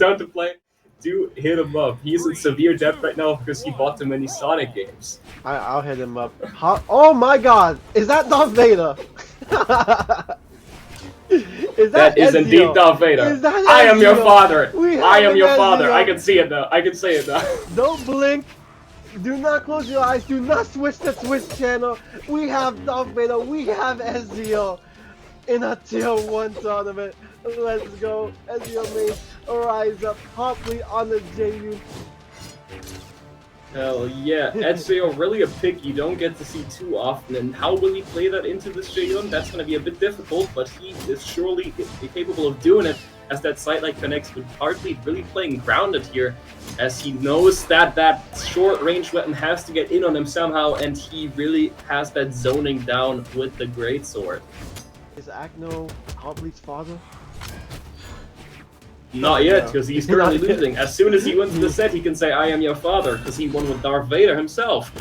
down to play, do hit him up. He's in severe debt right now because he bought too many Sonic games. I'll hit him up. Oh my God! Is that Darth Vader? That is indeed Darth Vader. I am your father. I am your father. I can see it now. I can say it now. Don't blink. Do not close your eyes. Do not switch the Twitch channel. We have Darth Vader. We have Ezio in a tier 1 tournament. Let's go. Ezio made rise up. Heartbleat on the JU. Hell yeah, Ezio, really a pick you don't get to see too often, and how will he play that into this J1? That's going to be a bit difficult, but he is surely capable of doing it, as that sight-like connects with Heartbleat really playing grounded here, as he knows that that short-range weapon has to get in on him somehow, and he really has that zoning down with the Greatsword. Is Acno Heartbleat's father? Not yet, because he's currently losing. As soon as he wins the set, he can say, I am your father, because he won with Darth Vader himself.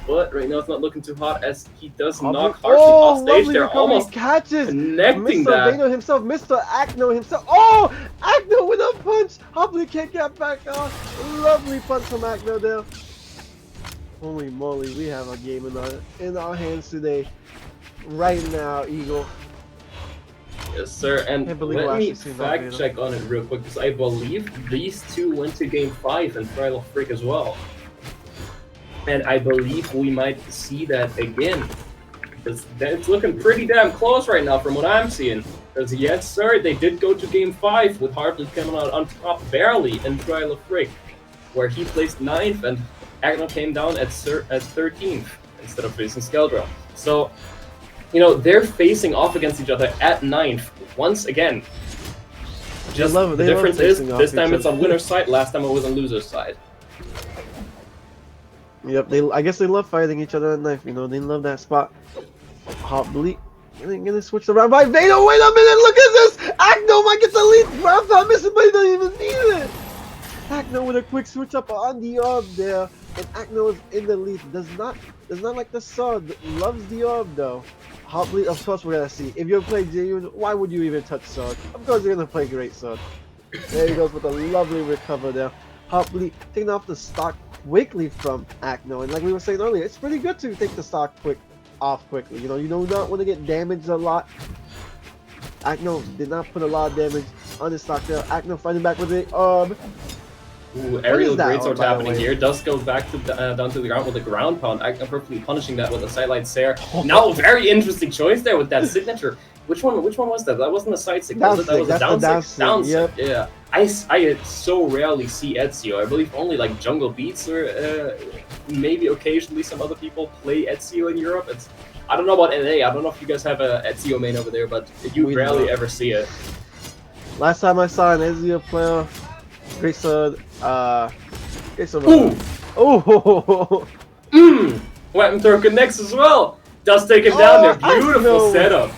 But right now it's not looking too hot, as he does knock Heartbleat off stage. They're almost connecting Mr. that. Vader himself, Mr. Acno himself. Oh! Acno with a punch! Heartbleat can't get back on. Lovely punch from Acno there. Holy moly, we have a game in our hands today. Right now, Eagle. Yes, sir, and let me fact check on it real quick, because I believe these two went to Game 5 in Trial of Frick as well. And I believe we might see that again. It's looking pretty damn close right now from what I'm seeing. Because yes, sir, they did go to Game 5 with Heartbleat coming out on top barely in Trial of Frick, where he placed 9th and Acno came down at 13th instead of facing Skeldra. So, you know, they're facing off against each other at 9th once again. Just the difference is, this time it's on winner's side, last time it was on loser's side. Yep, I guess they love fighting each other at 9th, you know, they love that spot. Heartbleat. They're gonna switch around by Vader. Wait a minute, look at this! Acno might get the lead! Grandpa missing, but he doesn't even need it! Acno with a quick switch up on the orb there. And Acno is in the lead. Does not like the sword. Loves the orb though. Heartbleat, of course we're gonna see. If you're playing J1, why would you even touch sword? Of course you're gonna play great sword. There he goes with a lovely recover there. Heartbleat taking off the stock quickly from Acno. And like we were saying earlier, it's pretty good to take the stock off quickly. You know, you do not want to get damaged a lot. Acno did not put a lot of damage on his stock there. Acno fighting back with the orb. Ooh, aerial greatsword happening here. Does go back to down to the ground with a ground pound. Acno perfectly punishing that with a sidelight stare. Now, very interesting choice there with that signature. Which one was that? That wasn't a side stick, was it? That was a down stick. Down stick, yeah. I so rarely see Ezio. I believe only like Jungle Beats or maybe occasionally some other people play Ezio in Europe. I don't know about NA. I don't know if you guys have a Ezio main over there, but you rarely ever see it. Last time I saw an Ezio player, greatsword, Oh! Weapon throw connects as well. Does take him down there. Beautiful setup.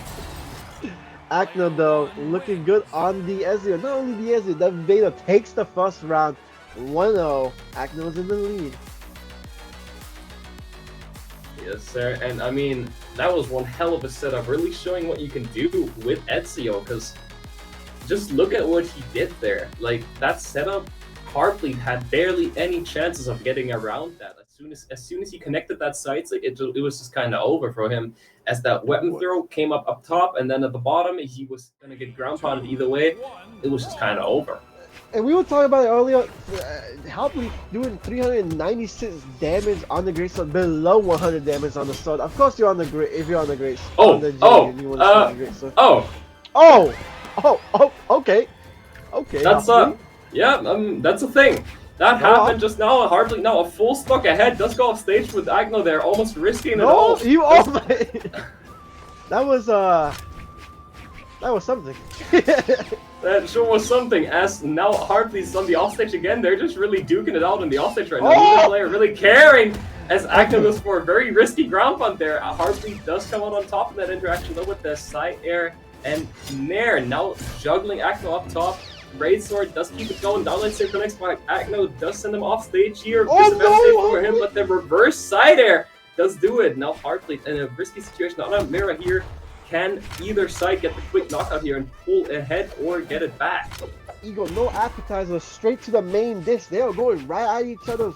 Acno though, looking good on the Ezio. Not only the Ezio, the Vader takes the first round. 1-0. Acno's in the lead. Yes, sir. And I mean, that was one hell of a setup. Really showing what you can do with Ezio, because just look at what he did there. Like, that setup, Heartbleat had barely any chances of getting around that. As soon as he connected that side stick, it was just kind of over for him, as that weapon throw came up top, and then at the bottom he was gonna get ground pounded either way. It was just kind of over. And we were talking about it earlier. Heartbleat doing 396 damage on the greatsword, below 100 damage on the sword. Of course, you're on the great. If you're on the great, okay. That's that's a thing. That happened just now. Heartbleat now a full stock ahead. Does go off stage with Acno there, almost risking it all. That was something. That sure was something. As now Heartbleat's on the offstage again. They're just really duking it out on the offstage right now. Neither player really caring, as Acno goes for a very risky ground pound there. Heartbleat does come out on top of that interaction though with the side air and Nair. Now juggling Acno up top. Greatsword does keep it going. Downline synchronix by Acno does send him off stage here. It's the best stage for him, but the reverse side air does do it. Now Heartbleat in a risky situation. Not a mirror here. Can either side get the quick knockout here and pull ahead or get it back? Eagle, no appetizer, straight to the main dish. They are going right at each other's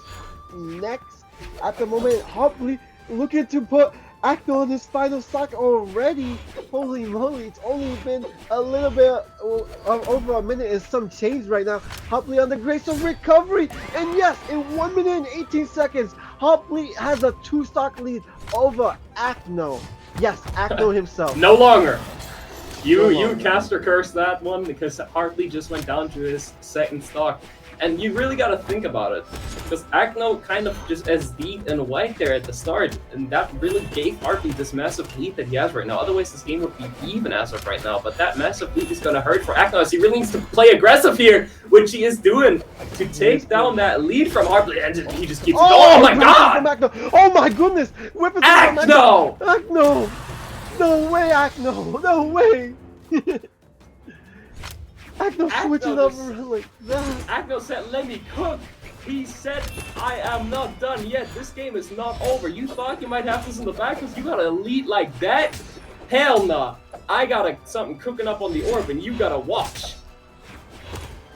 necks at the moment. Heartbleat looking to put Acno on his final stock already. Holy moly, it's only been a little bit over a minute and some change right now. Heartbleat on the grace of recovery. And yes, in 1 minute and 18 seconds, Heartbleat has a 2-stock lead over Acno. Yes, Acno himself. No longer. You caster curse that one because Heartbleat just went down to his second stock. And you really gotta think about it. Because Acno kind of just SD'd and white there at the start. And that really gave Heartbleat this massive lead that he has right now. Otherwise this game would be even as of right now. But that massive lead is gonna hurt for Acno as he really needs to play aggressive here, which he is doing to take down that lead from Heartbleat. And he just keeps going. Oh my god! Oh my goodness! Weapons Acno! Acno! No way, Acno! No way! Acno switching up like that. Acno said, let me cook. He said, I am not done yet. This game is not over. You thought you might have this in the back because you got a lead like that? Hell nah. I got something cooking up on the orb and you gotta watch.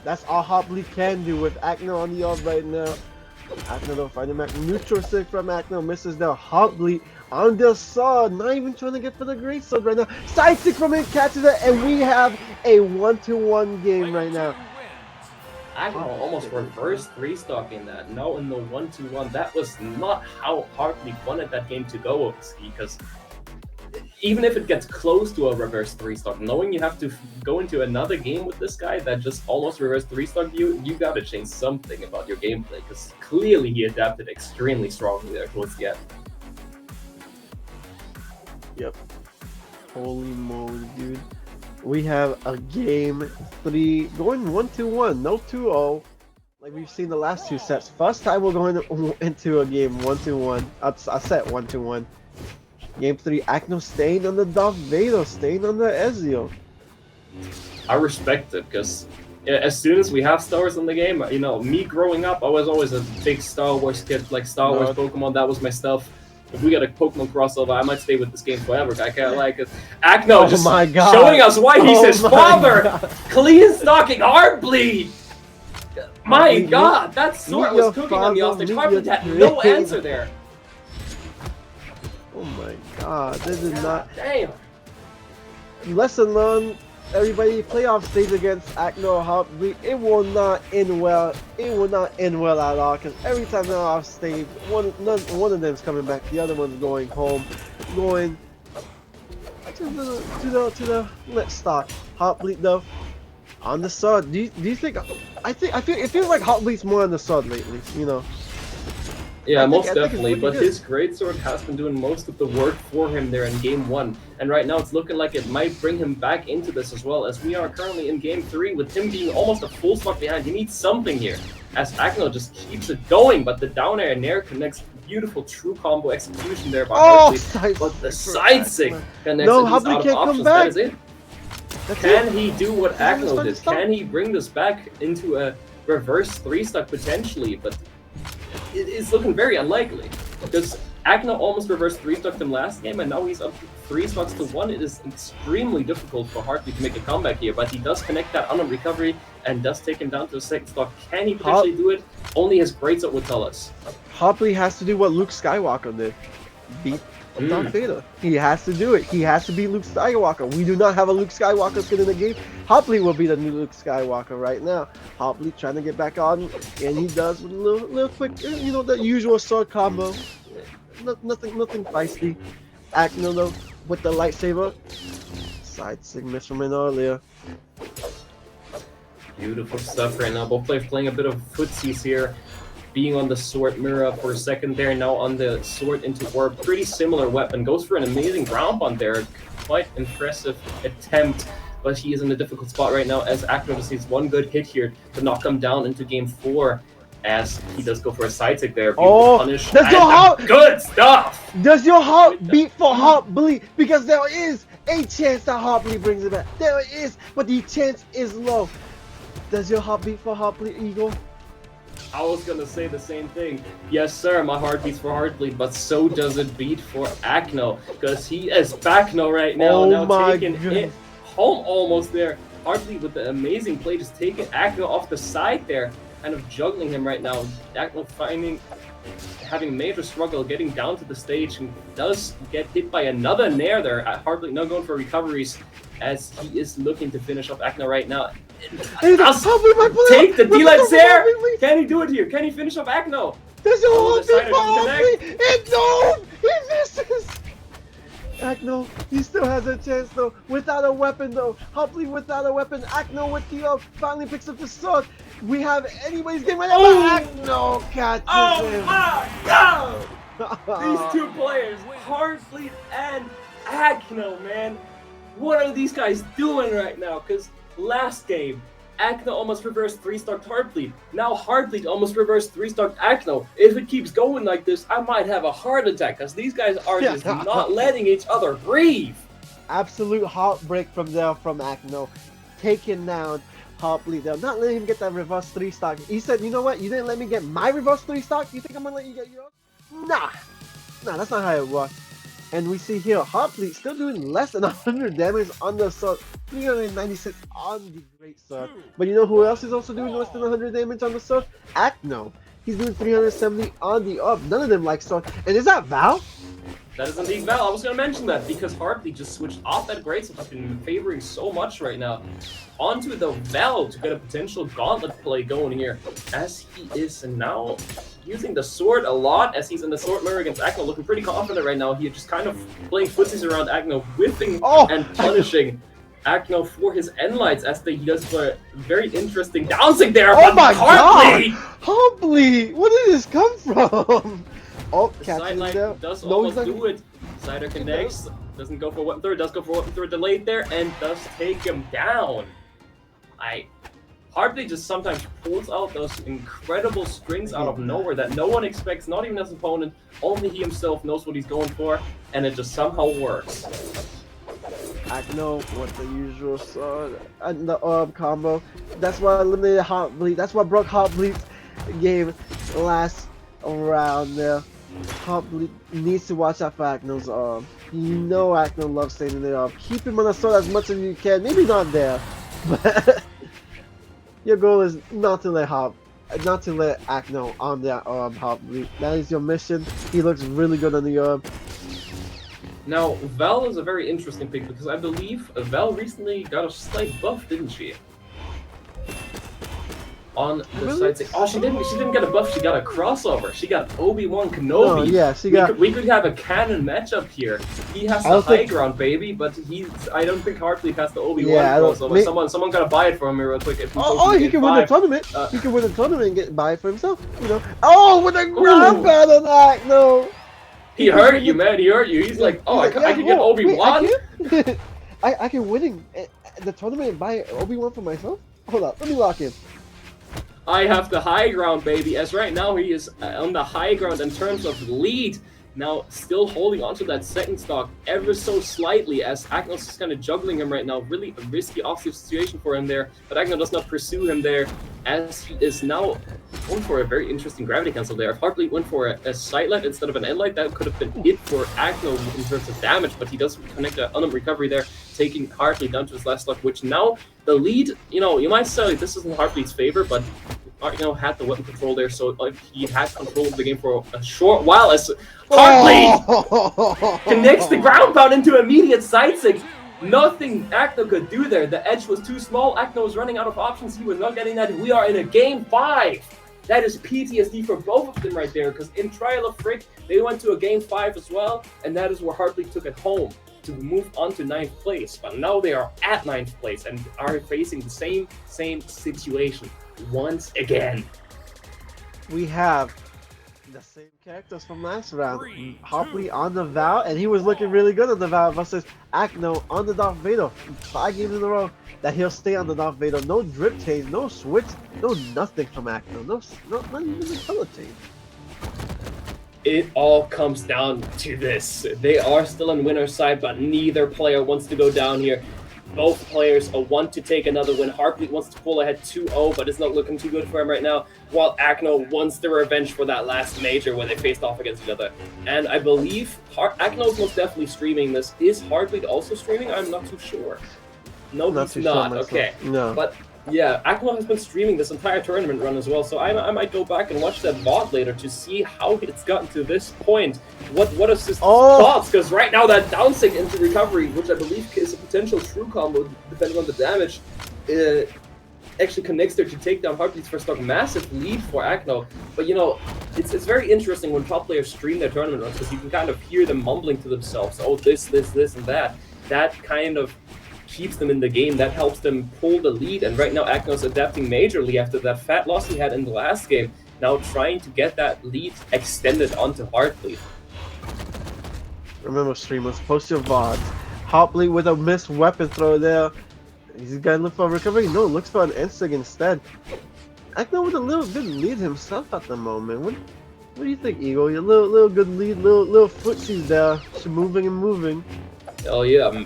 That's all Heartbleat can do with Acno on the orb right now. Acno don't find him back. Neutral stick from Acno misses the Heartbleat on the sword. Not even trying to get for the great sword right now. Side stick from him catches it, and we have a 1-1 game right now. Acno almost reversed 3-stocking that. Now in the 1-1, that was not how Heartbleat wanted that game to go, obviously, because even if it gets close to a reverse 3-stock, knowing you have to go into another game with this guy that just almost reversed 3-stock you gotta change something about your gameplay, because clearly he adapted extremely strongly there towards the end. Yep. Holy moly, dude. We have a game 3 going 1-1, no 2-0. Like we've seen the last 2 sets. First time we're going into a game 1-1. A set 1-1. Game 3, Acno staying on the Darth Vader, staying on the Ezio. I respect it, because as soon as we have Star Wars in the game, you know, me growing up, I was always a big Star Wars kid, like Star Wars, Pokemon, that was my stuff. If we get a Pokemon crossover, I might stay with this game forever. I can't like it. Acno just showing us why he's his father! Clean stocking Heartbleat! My god, that sword was cooking on the offstage. Heartbleat had no answer there. Oh my god, this is not... Damn! Lesson learned, everybody, playoff stage against Acno or Heartbleat, it will not end well. It will not end well at all, because every time they're off stage, one of them's coming back, the other one's going home, going to the let's stock. Heartbleat though, on the sword. Do you think? I feel it feels like Heartbleat's more on the sword lately, you know. Yeah, most definitely, but his greatsword has been doing most of the work for him there in game 1, and right now it's looking like it might bring him back into this as well, as we are currently in game 3 with him being almost a full stock behind. He needs something here, as Acno just keeps it going, but the down air nair connects. Beautiful true combo execution there by Heartbleat, but the side stick connects. No, Heartbleat can't come back. That is it. Can he do what Acno did? Can he bring this back into a reverse 3-stock potentially? But it is looking very unlikely, because Acno almost reversed 3-stocked him last game, and now he's up 3 stocks to 1. It is extremely difficult for Heartbleat to make a comeback here, but he does connect that on a recovery and does take him down to a 2nd stock. Can he potentially do it? Only his greatsword would tell us. Heartbleat has to do what Luke Skywalker did. Beat Darth Vader. He has to do it. He has to be Luke Skywalker. We do not have a Luke Skywalker skin in the game. Heartbleat will be the new Luke Skywalker right now. Heartbleat trying to get back on, and he does with a little quick, you know, the usual sword combo. Nothing feisty. Acno though with the lightsaber. Side stick miss from in earlier. Beautiful stuff right now. Both players playing a bit of footsies here. Being on the sword mirror for a second there, now on the sword into orb. Pretty similar weapon. Goes for an amazing ground pound there. Quite impressive attempt, but he is in a difficult spot right now as Acno just needs one good hit here to knock him down into game 4. As he does go for a side tick there. Beautiful punish. Does your heart... Good stuff! Does your heart beat for Heartbleat? Because there is a chance that Heartbleat brings it back. There is, but the chance is low. Does your heart beat for Heartbleat, Eagle? I was gonna say the same thing. Yes, sir, my heart beats for Heartbleat, but so does it beat for Acno, because he is Backno right now, taking it home almost there. Heartbleat with the amazing play, just taking Acno off the side there, kind of juggling him right now. Acno having a major struggle getting down to the stage and does get hit by another nair there. Heartbleat now going for recoveries as he is looking to finish off Acno right now. Take the D-Light there! Can he do it here? Can he finish off Acno? There's a whole thing. No! He misses! Acno, he still has a chance though, without a weapon though. Heartbleat without a weapon. Acno with the up, finally picks up the sword. We have anybody's game right now, but Acno catches him. My god! These two players, Heartbleat and Acno, man. What are these guys doing right now? Because last game, Acno almost reversed 3-stocked Heartbleat. Now Heartbleat almost reversed 3-stocked Acno. If it keeps going like this, I might have a heart attack because these guys are just not letting each other breathe. Absolute heartbreak from there from Acno. Taking down Heartbleat there. Not letting him get that reverse 3-stock. He said, you know what? You didn't let me get my reverse 3-stock? You think I'm going to let you get yours? Nah, that's not how it works. And we see here, Heartbleat still doing less than 100 damage on the sword, 396 on the great sword. But you know who else is also doing less than 100 damage on the sword? Acno. He's doing 370 on the up. None of them like sword. And is that Val? That is indeed Val. I was going to mention that because Heartbleat just switched off that great sword he's been favoring so much right now onto the Val to get a potential gauntlet play going here, as he is now using the sword a lot, as he's in the sword mirror against Acno, looking pretty confident right now. He just kind of playing footsies around Acno, whipping and punishing Acno for his end lights, as he does for very interesting downsing there. Oh my god! Heartbleat! Where did this come from? Oh, catching it there. Does almost do it. Sider connects, doesn't go for weapon throw, does go for weapon throw delayed there, and does take him down. Heartbleat just sometimes pulls out those incredible strings out of nowhere that no one expects, not even his opponent. Only he himself knows what he's going for, and it just somehow works. Acno with the usual sword and the combo. That's why I eliminated Heartbleat. That's what broke Heartbleat's game last round there. Heartbleat needs to watch out for Acno's arm. You know Acno loves staying there up. Keep him on the sword as much as you can. Maybe not there, but your goal is not to let Acno on that Heartbleat. That is your mission. He looks really good on the arm. Now, Val is a very interesting pick because I believe Val recently got a slight buff, didn't she? On the side, oh, she didn't get a buff. She got a crossover. She got Obi-Wan Kenobi. Oh, yeah, we could have a canon matchup here. He has the high ground, baby, but I don't think Heartbleat has the Obi-Wan crossover. Someone gotta buy it for him real quick. If he can win the tournament. He can win the tournament and buy it for himself. You know. Oh, with a ground pound on Acno. He hurt you, man. He hurt you. He's like, oh, I can get Obi-Wan. I can win the tournament and buy Obi-Wan for myself. Hold up, let me lock in. I have the high ground, baby, as right now he is on the high ground in terms of lead. Now, still holding onto that second stock ever so slightly, as Acno is kind of juggling him right now. Really a risky offsuit situation for him there, but Acno does not pursue him there, as he is now going for a very interesting gravity cancel there. If Heartbleat went for a side light instead of an end light, that could have been it for Acno in terms of damage, but he does connect an unarmed recovery there, taking Heartbleat down to his last stock, which now the lead, you might say this isn't Heartbleat's favor, but had the weapon control there, so he has control of the game for a short while as Heartbleat connects the ground pound into immediate side six. Nothing Acno could do there. The edge was too small. Acno was running out of options. He was not getting that. We are in a game 5. That is PTSD for both of them right there, because in Trial of Frick, they went to a game 5 as well, and that is where Heartbleat took it home to move on to 9th place. But now they are at 9th place and are facing the same situation once again. We have the same characters from last round. Heartbleat on the Val, and he was looking really good on the Val, versus Acno on the Darth Vader. 5 games in a row that he'll stay on the Darth Vader. No drip change, no switch, no nothing from Acno. Not even the color change. It all comes down to this. They are still on winner's side, but neither player wants to go down here. both players want to take another win. Heartbleat wants to pull ahead 2-0, but it's not looking too good for him right now, while Acno wants the revenge for that last major where they faced off against each other. And I believe Acno is most definitely streaming this. Is Heartbleat also streaming? I'm not too sure. No, he's not. Okay. No. But yeah, Acno has been streaming this entire tournament run as well, so I might go back and watch that VOD later to see how it's gotten to this point. What is his thoughts? Because right now that down sync into recovery, which I believe is a potential true combo depending on the damage, actually connects there to take down Heartbleat's first stock. Massive lead for Acno. But you know, it's very interesting when top players stream their tournament runs because you can kind of hear them mumbling to themselves, oh this, and that. That kind of keeps them in the game, that helps them pull the lead, and right now Acno's adapting majorly after that fat loss he had in the last game, now trying to get that lead extended onto Heartbleat. Remember streamers, post your VODs. Heartbleat with a missed weapon throw there. He's gonna look for a recovery. No, looks for an instig instead. Acno with a little good lead himself at the moment. What do you think, Eagle? Your little good lead, little footsies there, just moving and moving. Oh yeah,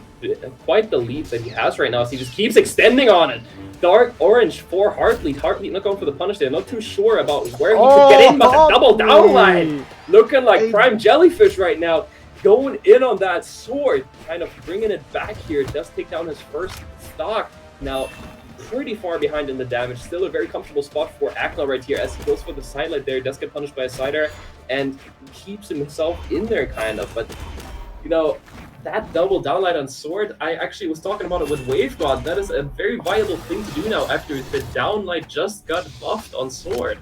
quite the lead that he has right now, so he just keeps extending on it. Dark orange for Heartbleat. Heartbleat not going for the punish there, not too sure about where he could get in, but the double down line, looking like prime jellyfish right now. Going in on that sword, kind of bringing it back here, does take down his first stock. Now, pretty far behind in the damage, still a very comfortable spot for Acno right here as he goes for the sidelight there, does get punished by a sider, and keeps himself in there kind of, but you know, that double downlight on sword, I actually was talking about it with Wave God. That is a very viable thing to do now after the downlight just got buffed on sword.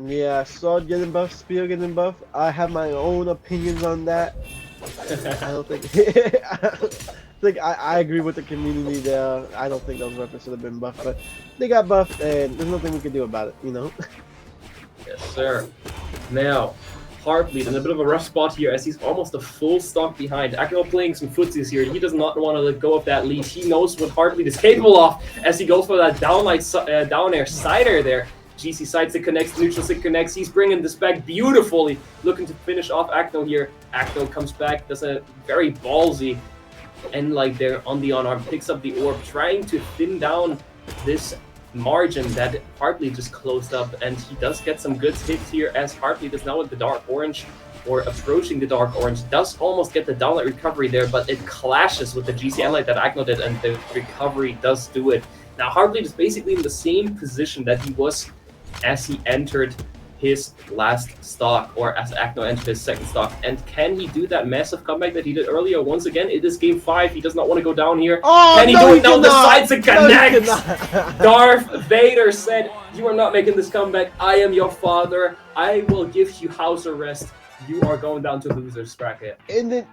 Yeah, sword getting buffed, spear getting buffed. I have my own opinions on that. I don't think I agree with the community there. I don't think those weapons should have been buffed, but they got buffed and there's nothing we can do about it, you know? Yes, sir. Now, Heartbleat in a bit of a rough spot here as he's almost a full stock behind. Acno playing some footsies here. He does not want to let go of that lead. He knows what Heartbleat is capable of as he goes for that downlight, down air sider there. GC side stick connects, neutral stick connects. He's bringing this back beautifully, looking to finish off Acno here. Acno comes back, does a very ballsy end like there on the on-arm, picks up the orb, trying to thin down this margin that Heartbleat just closed up, and he does get some good hits here as Heartbleat is now with the dark orange, or approaching the dark orange, does almost get the downlight recovery there, but it clashes with the GC light that Acno did, and the recovery does do it. Now Heartbleat is basically in the same position that he was as he entered his last stock, or as Acno entered his second stock. And can he do that massive comeback that he did earlier? Once again, it is game 5. He does not want to go down here. Oh, can he do it? No, the sides to connect! No, Darth Vader said, "You are not making this comeback. I am your father. I will give you house arrest. You are going down to loser's bracket." In the